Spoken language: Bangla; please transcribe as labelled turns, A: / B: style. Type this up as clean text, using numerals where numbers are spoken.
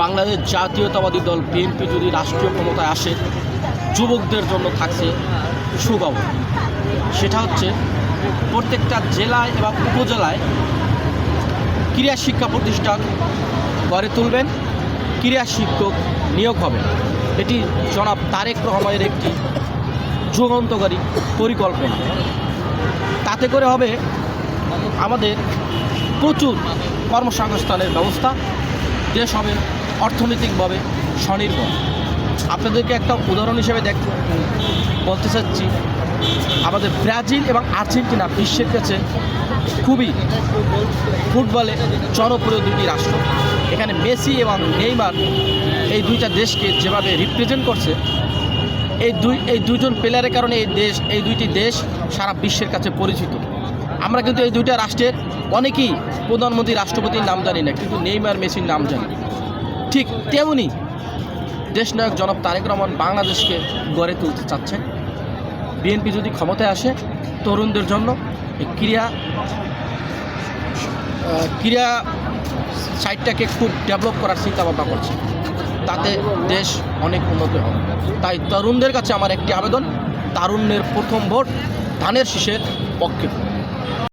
A: বাংলাদেশ জাতীয়তাবাদী দল বিএনপি যদি রাষ্ট্রীয় ক্ষমতায় আসে, যুবকদের জন্য থাকছে সুখবর। সেটা হচ্ছে প্রত্যেকটা জেলায় এবং উপজেলায় ক্রীড়া শিক্ষা প্রতিষ্ঠান গড়ে তুলবেন, ক্রীড়া শিক্ষক নিয়োগ হবে। এটি জনাব তারেক রহমানের একটি যুগান্তকারী পরিকল্পনা। তাতে করে হবে আমাদের প্রচুর কর্মসংস্থানের ব্যবস্থা, দেশ হবে অর্থনৈতিকভাবে স্বনির্ভর। আপনাদেরকে একটা উদাহরণ হিসেবে বলতে চাচ্ছি, আমাদের ব্রাজিল এবং আর্জেন্টিনা বিশ্বের কাছে খুবই ফুটবলে জনপ্রিয় দুটি রাষ্ট্র। এখানে মেসি এবং নেইমার এই দুইটা দেশকে যেভাবে রিপ্রেজেন্ট করছে, এই দুজন প্লেয়ারের কারণে এই দুইটি দেশ সারা বিশ্বের কাছে পরিচিত। আমরা কিন্তু এই দুইটা রাষ্ট্রের অনেকেই প্রধানমন্ত্রী রাষ্ট্রপতির নাম জানি না, কিন্তু নেইমার মেসির নাম জানি। ঠিক তেমনি দেশনায়ক জনাব তারেক রহমান বাংলাদেশকে গড়ে তুলতে চাচ্ছেন। বিএনপি যদি ক্ষমতায় আসে, তরুণদের জন্য এই ক্রীড়া সাইডটাকে খুব ডেভেলপ করার চিন্তাভাবনা করছে। তাতে দেশ অনেক উন্নত হবে। তাই তরুণদের কাছে আমার একটি আবেদন, তারুণ্যের প্রথম ভোট ধানের শীষের পক্ষে।